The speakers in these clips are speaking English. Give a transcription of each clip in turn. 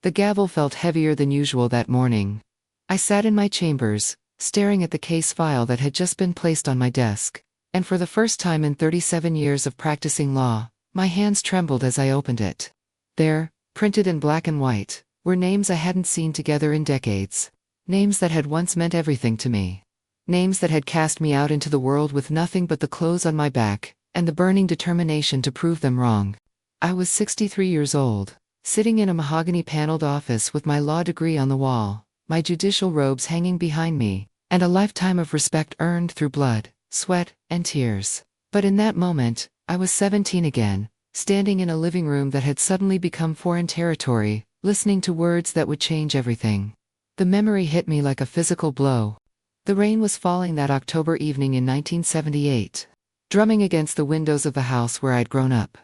The gavel felt heavier than usual that morning. I sat in my chambers, staring at the case file that had just been placed on my desk, and for the first time in 37 years of practicing law, my hands trembled as I opened it. There, printed in black and white, were names I hadn't seen together in decades. Names that had once meant everything to me. Names that had cast me out into the world with nothing but the clothes on my back, and the burning determination to prove them wrong. I was 63 years old, sitting in a mahogany-paneled office with my law degree on the wall, my judicial robes hanging behind me, and a lifetime of respect earned through blood, sweat, and tears. But in that moment, I was 17 again, standing in a living room that had suddenly become foreign territory, listening to words that would change everything. The memory hit me like a physical blow. The rain was falling that October evening in 1978, drumming against the windows of the house where I'd grown up.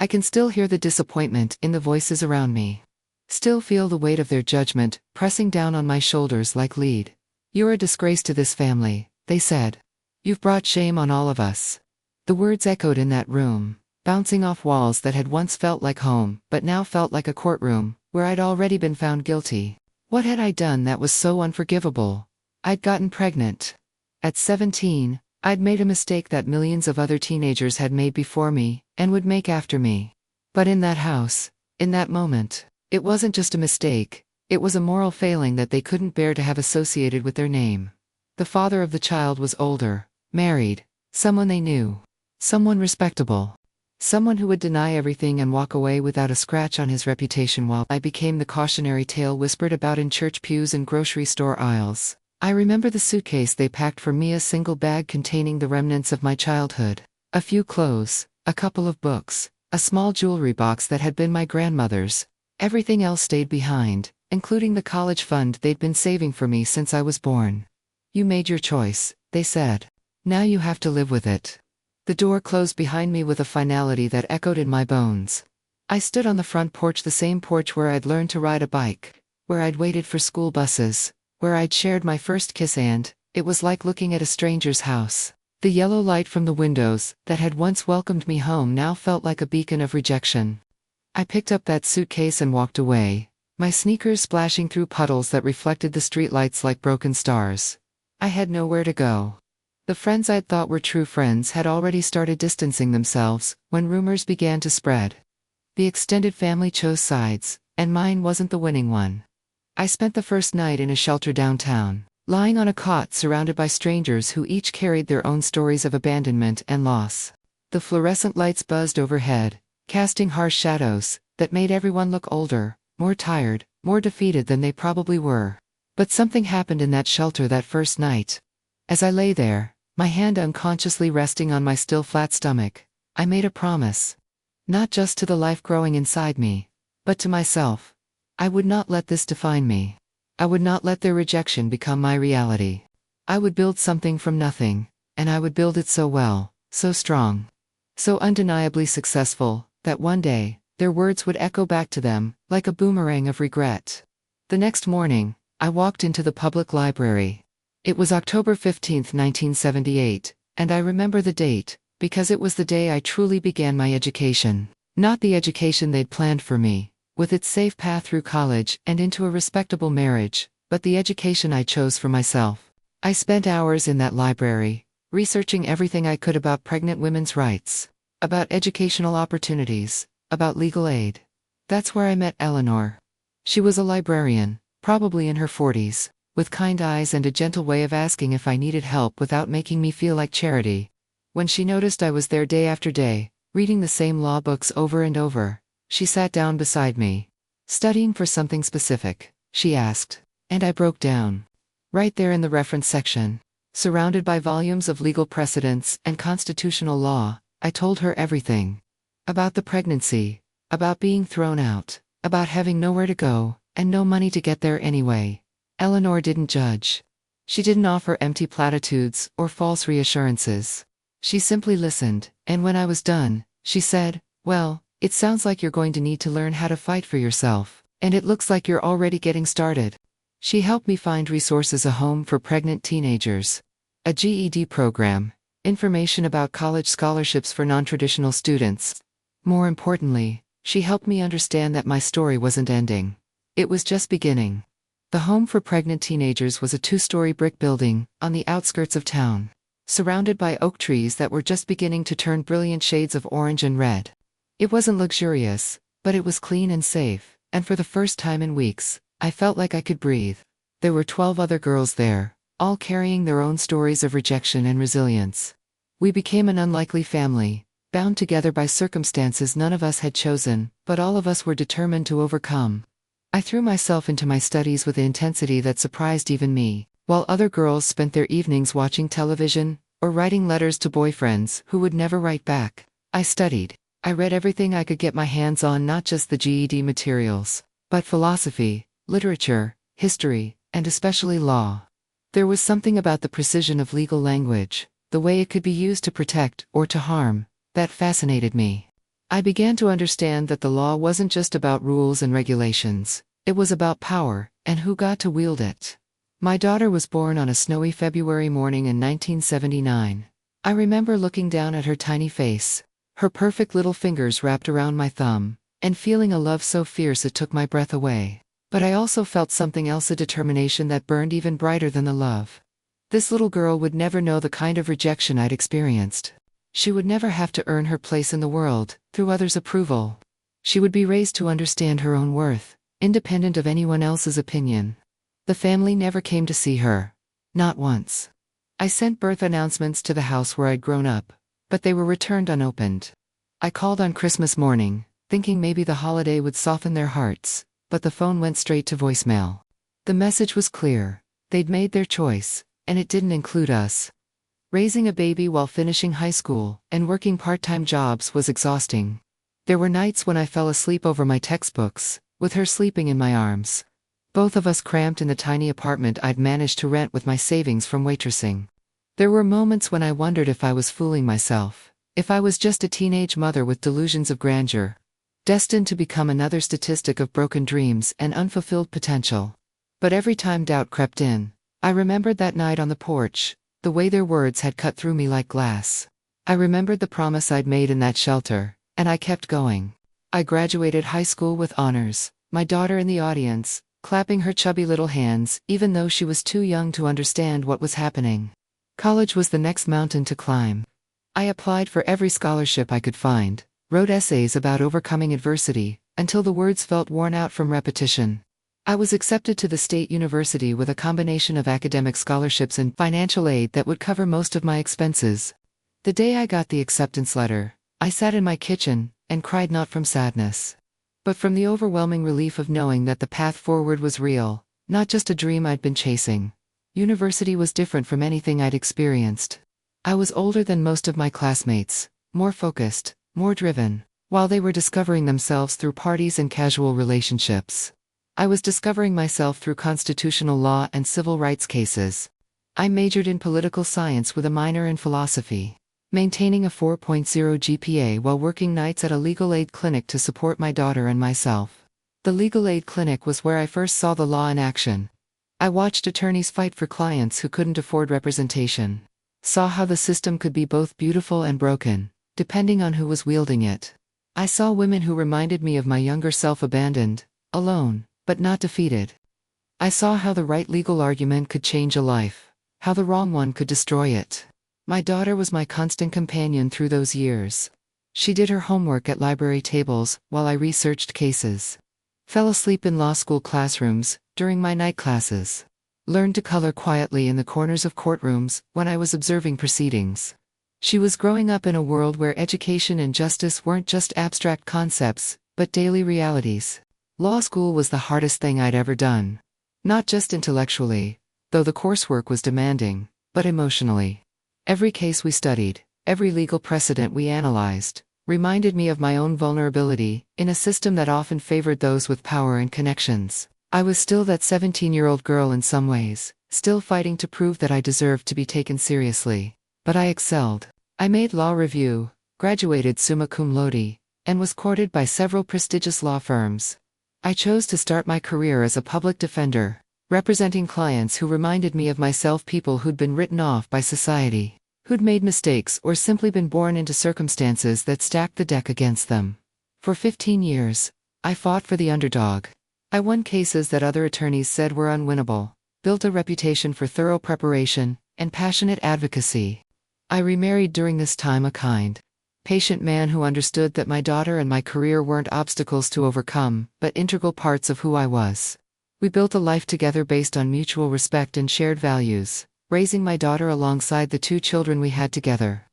I can still hear the disappointment in the voices around me. Still feel the weight of their judgment pressing down on my shoulders like lead. "You're a disgrace to this family," they said. "You've brought shame on all of us." The words echoed in that room, bouncing off walls that had once felt like home, but now felt like a courtroom, where I'd already been found guilty. What had I done that was so unforgivable? I'd gotten pregnant. At 17, I'd made a mistake that millions of other teenagers had made before me, and would make after me. But in that house, in that moment, it wasn't just a mistake, it was a moral failing that they couldn't bear to have associated with their name. The father of the child was older, married, someone they knew. Someone respectable. Someone who would deny everything and walk away without a scratch on his reputation while I became the cautionary tale whispered about in church pews and grocery store aisles. I remember the suitcase they packed for me, a single bag containing the remnants of my childhood. A few clothes, a couple of books, a small jewelry box that had been my grandmother's. Everything else stayed behind, including the college fund they'd been saving for me since I was born. "You made your choice," they said. "Now you have to live with it." The door closed behind me with a finality that echoed in my bones. I stood on the front porch, the same porch where I'd learned to ride a bike, where I'd waited for school buses, where I'd shared my first kiss, and it was like looking at a stranger's house. The yellow light from the windows that had once welcomed me home now felt like a beacon of rejection. I picked up that suitcase and walked away, my sneakers splashing through puddles that reflected the streetlights like broken stars. I had nowhere to go. The friends I'd thought were true friends had already started distancing themselves when rumors began to spread. The extended family chose sides, and mine wasn't the winning one. I spent the first night in a shelter downtown, lying on a cot surrounded by strangers who each carried their own stories of abandonment and loss. The fluorescent lights buzzed overhead, casting harsh shadows that made everyone look older, more tired, more defeated than they probably were. But something happened in that shelter that first night. As I lay there, my hand unconsciously resting on my still flat stomach, I made a promise. Not just to the life growing inside me, but to myself. I would not let this define me. I would not let their rejection become my reality. I would build something from nothing, and I would build it so well, so strong, so undeniably successful, that one day, their words would echo back to them, like a boomerang of regret. The next morning, I walked into the public library. It was October 15, 1978, and I remember the date, because it was the day I truly began my education. Not the education they'd planned for me, with its safe path through college and into a respectable marriage, but the education I chose for myself. I spent hours in that library, researching everything I could about pregnant women's rights, about educational opportunities, about legal aid. That's where I met Eleanor. She was a librarian, probably in her 40s, with kind eyes and a gentle way of asking if I needed help without making me feel like charity. When she noticed I was there day after day, reading the same law books over and over, she sat down beside me. "Studying for something specific?" she asked. And I broke down. Right there in the reference section, surrounded by volumes of legal precedents and constitutional law, I told her everything. About the pregnancy, about being thrown out, about having nowhere to go, and no money to get there anyway. Eleanor didn't judge. She didn't offer empty platitudes or false reassurances. She simply listened, and when I was done, she said, "Well, it sounds like you're going to need to learn how to fight for yourself, and it looks like you're already getting started." She helped me find resources: a home for pregnant teenagers, a GED program, information about college scholarships for non-traditional students. More importantly, she helped me understand that my story wasn't ending. It was just beginning. The home for pregnant teenagers was a 2-story brick building, on the outskirts of town, surrounded by oak trees that were just beginning to turn brilliant shades of orange and red. It wasn't luxurious, but it was clean and safe, and for the first time in weeks, I felt like I could breathe. There were 12 other girls there, all carrying their own stories of rejection and resilience. We became an unlikely family, bound together by circumstances none of us had chosen, but all of us were determined to overcome. I threw myself into my studies with an intensity that surprised even me, while other girls spent their evenings watching television, or writing letters to boyfriends who would never write back. I studied. I read everything I could get my hands on, not just the GED materials, but philosophy, literature, history, and especially law. There was something about the precision of legal language, the way it could be used to protect or to harm, that fascinated me. I began to understand that the law wasn't just about rules and regulations, it was about power, and who got to wield it. My daughter was born on a snowy February morning in 1979. I remember looking down at her tiny face, her perfect little fingers wrapped around my thumb, and feeling a love so fierce it took my breath away. But I also felt something else, a determination that burned even brighter than the love. This little girl would never know the kind of rejection I'd experienced. She would never have to earn her place in the world, through others' approval. She would be raised to understand her own worth, independent of anyone else's opinion. The family never came to see her. Not once. I sent birth announcements to the house where I'd grown up, but they were returned unopened. I called on Christmas morning, thinking maybe the holiday would soften their hearts, but the phone went straight to voicemail. The message was clear. They'd made their choice, and it didn't include us. Raising a baby while finishing high school and working part-time jobs was exhausting. There were nights when I fell asleep over my textbooks, with her sleeping in my arms. Both of us cramped in the tiny apartment I'd managed to rent with my savings from waitressing. There were moments when I wondered if I was fooling myself, if I was just a teenage mother with delusions of grandeur, destined to become another statistic of broken dreams and unfulfilled potential. But every time doubt crept in, I remembered that night on the porch, the way their words had cut through me like glass. I remembered the promise I'd made in that shelter, and I kept going. I graduated high school with honors, my daughter in the audience, clapping her chubby little hands, even though she was too young to understand what was happening. College was the next mountain to climb. I applied for every scholarship I could find, wrote essays about overcoming adversity, until the words felt worn out from repetition. I was accepted to the state university with a combination of academic scholarships and financial aid that would cover most of my expenses. The day I got the acceptance letter, I sat in my kitchen and cried, not from sadness, but from the overwhelming relief of knowing that the path forward was real, not just a dream I'd been chasing. University was different from anything I'd experienced. I was older than most of my classmates, more focused, more driven, while they were discovering themselves through parties and casual relationships. I was discovering myself through constitutional law and civil rights cases. I majored in political science with a minor in philosophy, maintaining a 4.0 GPA while working nights at a legal aid clinic to support my daughter and myself. The legal aid clinic was where I first saw the law in action. I watched attorneys fight for clients who couldn't afford representation, saw how the system could be both beautiful and broken, depending on who was wielding it. I saw women who reminded me of my younger self, abandoned, alone, but not defeated. I saw how the right legal argument could change a life, how the wrong one could destroy it. My daughter was my constant companion through those years. She did her homework at library tables while I researched cases, fell asleep in law school classrooms during my night classes, learned to color quietly in the corners of courtrooms when I was observing proceedings. She was growing up in a world where education and justice weren't just abstract concepts, but daily realities. Law school was the hardest thing I'd ever done. Not just intellectually, though the coursework was demanding, but emotionally. Every case we studied, every legal precedent we analyzed, reminded me of my own vulnerability in a system that often favored those with power and connections. I was still that 17-year-old girl in some ways, still fighting to prove that I deserved to be taken seriously. But I excelled. I made law review, graduated summa cum laude, and was courted by several prestigious law firms. I chose to start my career as a public defender, representing clients who reminded me of myself, people who'd been written off by society, who'd made mistakes or simply been born into circumstances that stacked the deck against them. For 15 years, I fought for the underdog. I won cases that other attorneys said were unwinnable, built a reputation for thorough preparation and passionate advocacy. I remarried during this time a kind, patient man who understood that my daughter and my career weren't obstacles to overcome, but integral parts of who I was. We built a life together based on mutual respect and shared values, raising my daughter alongside the 2 children we had together.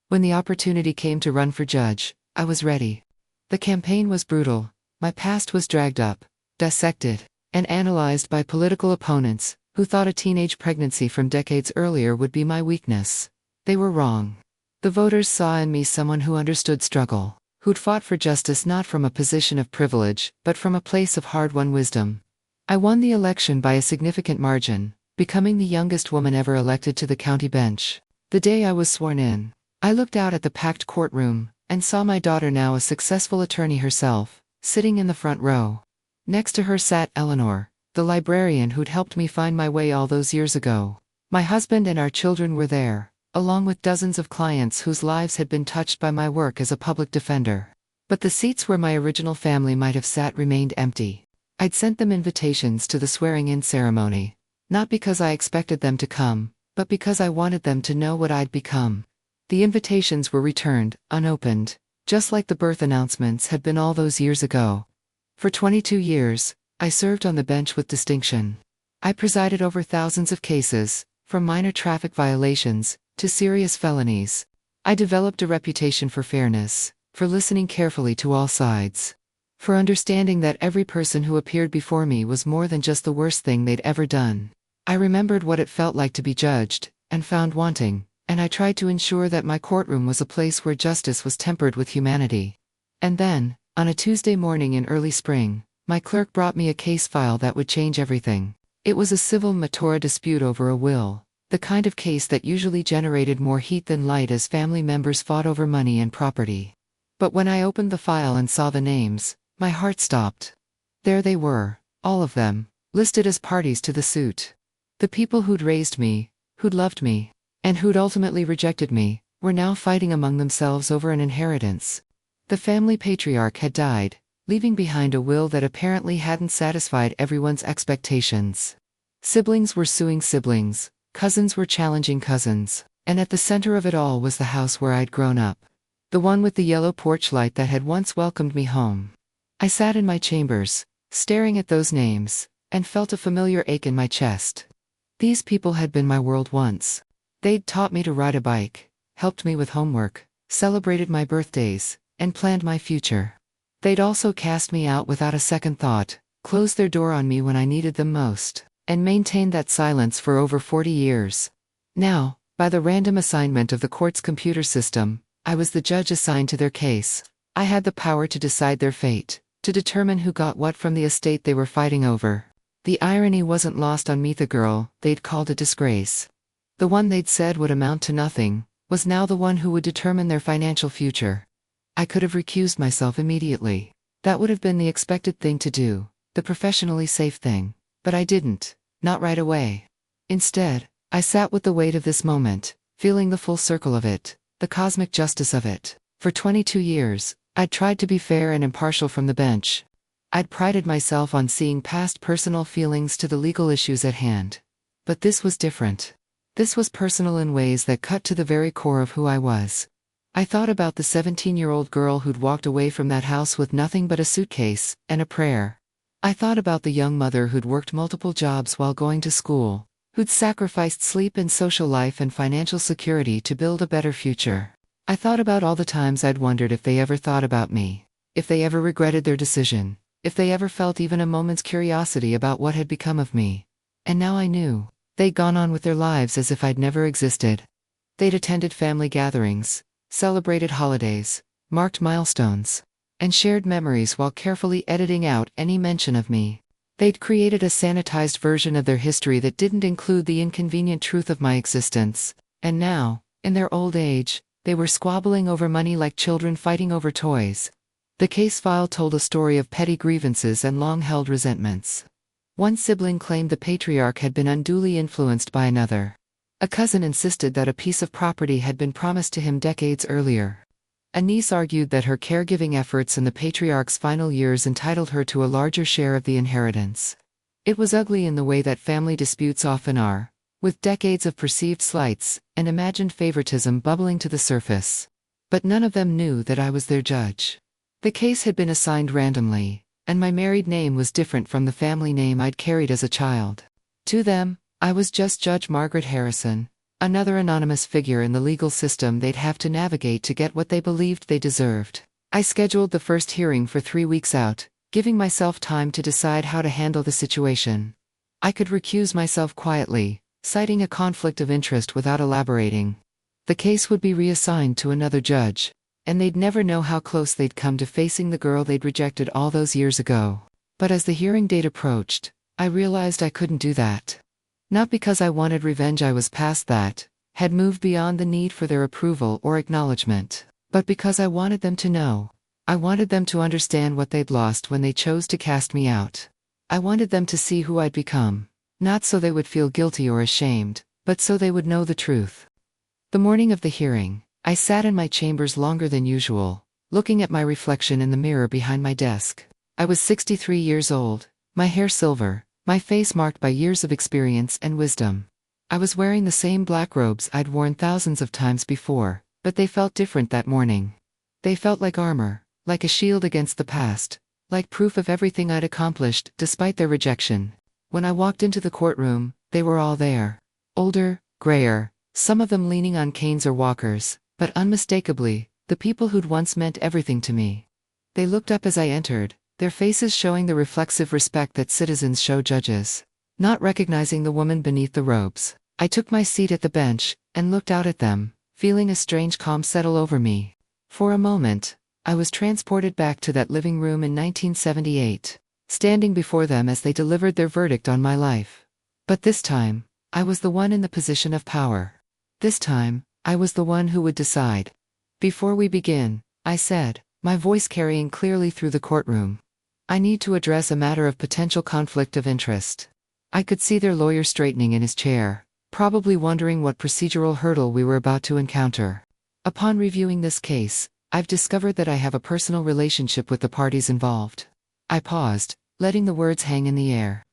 When the opportunity came to run for judge, I was ready. The campaign was brutal. My past was dragged up, dissected, and analyzed by political opponents who thought a teenage pregnancy from decades earlier would be my weakness. They were wrong. The voters saw in me someone who understood struggle, who'd fought for justice not from a position of privilege, but from a place of hard-won wisdom. I won the election by a significant margin, becoming the youngest woman ever elected to the county bench. The day I was sworn in, I looked out at the packed courtroom and saw my daughter, now a successful attorney herself, sitting in the front row. Next to her sat Eleanor, the librarian who'd helped me find my way all those years ago. My husband and our children were there, along with dozens of clients whose lives had been touched by my work as a public defender. But the seats where my original family might have sat remained empty. I'd sent them invitations to the swearing-in ceremony, not because I expected them to come, but because I wanted them to know what I'd become. The invitations were returned, unopened, just like the birth announcements had been all those years ago. For 22 years, I served on the bench with distinction. I presided over thousands of cases, from minor traffic violations to serious felonies. I developed a reputation for fairness, for listening carefully to all sides, for understanding that every person who appeared before me was more than just the worst thing they'd ever done. I remembered what it felt like to be judged and found wanting, and I tried to ensure that my courtroom was a place where justice was tempered with humanity. And then, on a Tuesday morning in early spring, my clerk brought me a case file that would change everything. It was a civil matura dispute over a will, the kind of case that usually generated more heat than light as family members fought over money and property. But when I opened the file and saw the names, my heart stopped. There they were, all of them, listed as parties to the suit. The people who'd raised me, who'd loved me, and who'd ultimately rejected me, were now fighting among themselves over an inheritance. The family patriarch had died, leaving behind a will that apparently hadn't satisfied everyone's expectations. Siblings were suing siblings, cousins were challenging cousins, and at the center of it all was the house where I'd grown up. The one with the yellow porch light that had once welcomed me home. I sat in my chambers, staring at those names, and felt a familiar ache in my chest. These people had been my world once. They'd taught me to ride a bike, helped me with homework, celebrated my birthdays, and planned my future. They'd also cast me out without a second thought, closed their door on me when I needed them most, and maintained that silence for over 40 years. Now, by the random assignment of the court's computer system, I was the judge assigned to their case. I had the power to decide their fate, to determine who got what from the estate they were fighting over. The irony wasn't lost on me. The girl they'd called a disgrace, the one they'd said would amount to nothing, was now the one who would determine their financial future. I could have recused myself immediately. That would have been the expected thing to do, the professionally safe thing. But I didn't, not right away. Instead, I sat with the weight of this moment, feeling the full circle of it, the cosmic justice of it. For 22 years, I'd tried to be fair and impartial from the bench. I'd prided myself on seeing past personal feelings to the legal issues at hand. But this was different. This was personal in ways that cut to the very core of who I was. I thought about the 17-year-old girl who'd walked away from that house with nothing but a suitcase and a prayer. I thought about the young mother who'd worked multiple jobs while going to school, who'd sacrificed sleep and social life and financial security to build a better future. I thought about all the times I'd wondered if they ever thought about me, if they ever regretted their decision, if they ever felt even a moment's curiosity about what had become of me. And now I knew. They'd gone on with their lives as if I'd never existed. They'd attended family gatherings, celebrated holidays, marked milestones, and shared memories while carefully editing out any mention of me. They'd created a sanitized version of their history that didn't include the inconvenient truth of my existence. And now, in their old age, they were squabbling over money like children fighting over toys. The case file told a story of petty grievances and long-held resentments. One sibling claimed the patriarch had been unduly influenced by another. A cousin insisted that a piece of property had been promised to him decades earlier. A niece argued that her caregiving efforts in the patriarch's final years entitled her to a larger share of the inheritance. It was ugly in the way that family disputes often are, with decades of perceived slights and imagined favoritism bubbling to the surface. But none of them knew that I was their judge. The case had been assigned randomly, and my married name was different from the family name I'd carried as a child. To them, I was just Judge Margaret Harrison, another anonymous figure in the legal system they'd have to navigate to get what they believed they deserved. I scheduled the first hearing for 3 weeks out, giving myself time to decide how to handle the situation. I could recuse myself quietly, citing a conflict of interest without elaborating. The case would be reassigned to another judge, and they'd never know how close they'd come to facing the girl they'd rejected all those years ago. But as the hearing date approached, I realized I couldn't do that. Not because I wanted revenge, I was past that, had moved beyond the need for their approval or acknowledgement, but because I wanted them to know. I wanted them to understand what they'd lost when they chose to cast me out. I wanted them to see who I'd become. Not so they would feel guilty or ashamed, but so they would know the truth. The morning of the hearing, I sat in my chambers longer than usual, looking at my reflection in the mirror behind my desk. I was 63 years old, my hair silver, my face marked by years of experience and wisdom. I was wearing the same black robes I'd worn thousands of times before, but they felt different that morning. They felt like armor, like a shield against the past, like proof of everything I'd accomplished despite their rejection. When I walked into the courtroom, they were all there. Older, grayer, some of them leaning on canes or walkers, but unmistakably, the people who'd once meant everything to me. They looked up as I entered, their faces showing the reflexive respect that citizens show judges. Not recognizing the woman beneath the robes, I took my seat at the bench and looked out at them, feeling a strange calm settle over me. For a moment, I was transported back to that living room in 1978. Standing before them as they delivered their verdict on my life. But this time, I was the one in the position of power. This time, I was the one who would decide. Before we begin, I said, my voice carrying clearly through the courtroom, I need to address a matter of potential conflict of interest. I could see their lawyer straightening in his chair, probably wondering what procedural hurdle we were about to encounter. Upon reviewing this case, I've discovered that I have a personal relationship with the parties involved. I paused, letting the words hang in the air.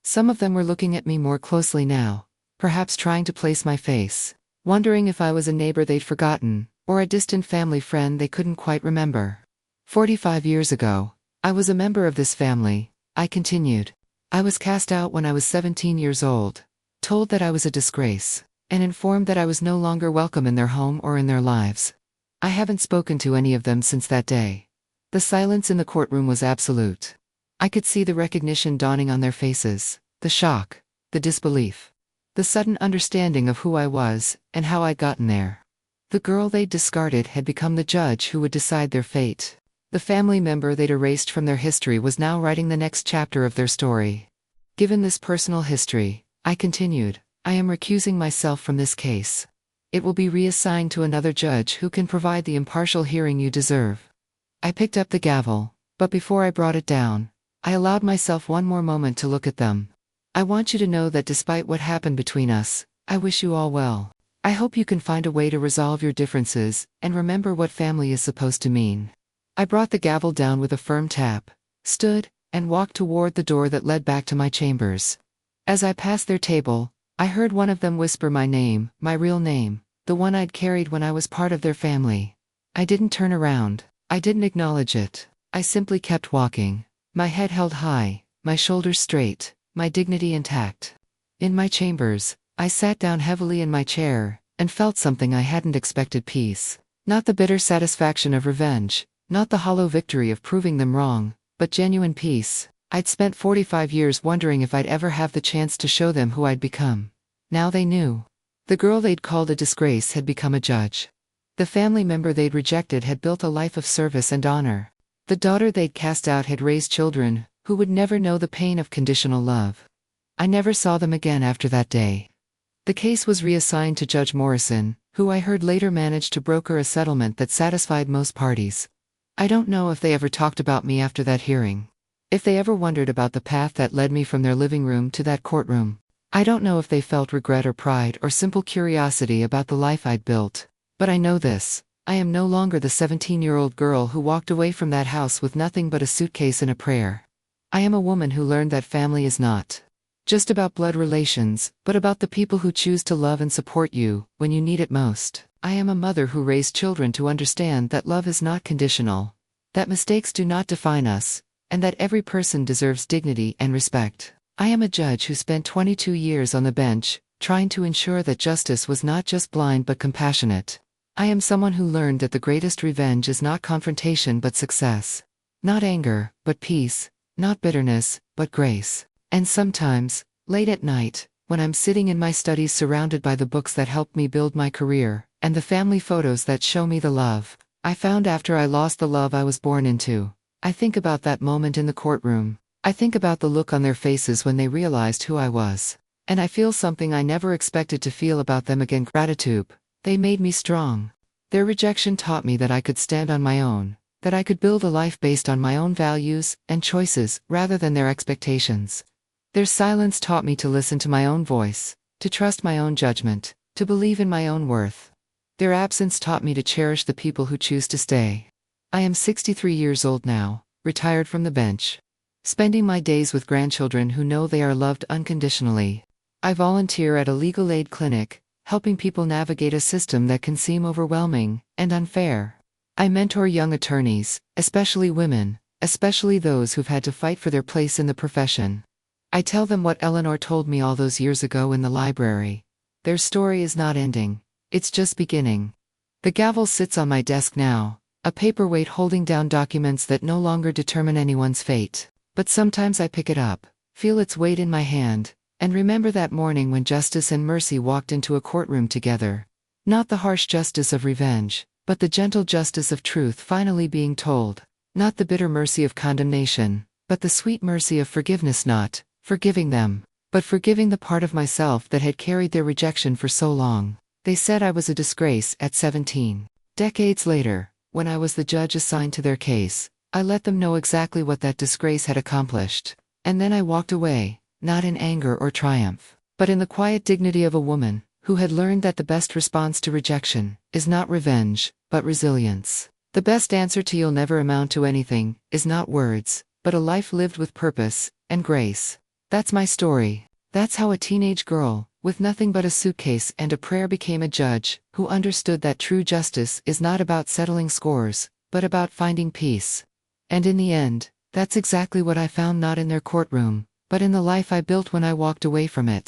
Some of them were looking at me more closely now, perhaps trying to place my face, wondering if I was a neighbor they'd forgotten, or a distant family friend they couldn't quite remember. 45 years ago, I was a member of this family, I continued. I was cast out when I was 17 years old, told that I was a disgrace, and informed that I was no longer welcome in their home or in their lives. I haven't spoken to any of them since that day. The silence in the courtroom was absolute. I could see the recognition dawning on their faces, the shock, the disbelief, the sudden understanding of who I was and how I'd gotten there. The girl they'd discarded had become the judge who would decide their fate. The family member they'd erased from their history was now writing the next chapter of their story. Given this personal history, I continued, I am recusing myself from this case. It will be reassigned to another judge who can provide the impartial hearing you deserve. I picked up the gavel, but before I brought it down, I allowed myself one more moment to look at them. I want you to know that despite what happened between us, I wish you all well. I hope you can find a way to resolve your differences and remember what family is supposed to mean. I brought the gavel down with a firm tap, stood, and walked toward the door that led back to my chambers. As I passed their table, I heard one of them whisper my name, my real name, the one I'd carried when I was part of their family. I didn't turn around. I didn't acknowledge it. I simply kept walking. My head held high, my shoulders straight, my dignity intact. In my chambers, I sat down heavily in my chair, and felt something I hadn't expected: peace. Not the bitter satisfaction of revenge, not the hollow victory of proving them wrong, but genuine peace. I'd spent 45 years wondering if I'd ever have the chance to show them who I'd become. Now they knew. The girl they'd called a disgrace had become a judge. The family member they'd rejected had built a life of service and honor. The daughter they'd cast out had raised children who would never know the pain of conditional love. I never saw them again after that day. The case was reassigned to Judge Morrison, who I heard later managed to broker a settlement that satisfied most parties. I don't know if they ever talked about me after that hearing. If they ever wondered about the path that led me from their living room to that courtroom. I don't know if they felt regret or pride or simple curiosity about the life I'd built. But I know this: I am no longer the 17-year-old girl who walked away from that house with nothing but a suitcase and a prayer. I am a woman who learned that family is not just about blood relations, but about the people who choose to love and support you when you need it most. I am a mother who raised children to understand that love is not conditional, that mistakes do not define us, and that every person deserves dignity and respect. I am a judge who spent 22 years on the bench, trying to ensure that justice was not just blind but compassionate. I am someone who learned that the greatest revenge is not confrontation but success. Not anger, but peace. Not bitterness, but grace. And sometimes, late at night, when I'm sitting in my studies surrounded by the books that helped me build my career, and the family photos that show me the love I found after I lost the love I was born into, I think about that moment in the courtroom. I think about the look on their faces when they realized who I was. And I feel something I never expected to feel about them again: gratitude. They made me strong. Their rejection taught me that I could stand on my own, that I could build a life based on my own values and choices rather than their expectations. Their silence taught me to listen to my own voice, to trust my own judgment, to believe in my own worth. Their absence taught me to cherish the people who choose to stay. I am 63 years old now, retired from the bench, spending my days with grandchildren who know they are loved unconditionally. I volunteer at a legal aid clinic, helping people navigate a system that can seem overwhelming and unfair. I mentor young attorneys, especially women, especially those who've had to fight for their place in the profession. I tell them what Eleanor told me all those years ago in the library. Their story is not ending, it's just beginning. The gavel sits on my desk now, a paperweight holding down documents that no longer determine anyone's fate. But sometimes I pick it up, feel its weight in my hand, and remember that morning when justice and mercy walked into a courtroom together. Not the harsh justice of revenge, but the gentle justice of truth finally being told. Not the bitter mercy of condemnation, but the sweet mercy of forgiveness. Not forgiving them, but forgiving the part of myself that had carried their rejection for so long. They said I was a disgrace at 17. Decades later, when I was the judge assigned to their case, I let them know exactly what that disgrace had accomplished. And then I walked away, not in anger or triumph, but in the quiet dignity of a woman who had learned that the best response to rejection is not revenge, but resilience. The best answer to "you'll never amount to anything" is not words, but a life lived with purpose and grace. That's my story. That's how a teenage girl, with nothing but a suitcase and a prayer, became a judge who understood that true justice is not about settling scores, but about finding peace. And in the end, that's exactly what I found, not in their courtroom, but in the life I built when I walked away from it.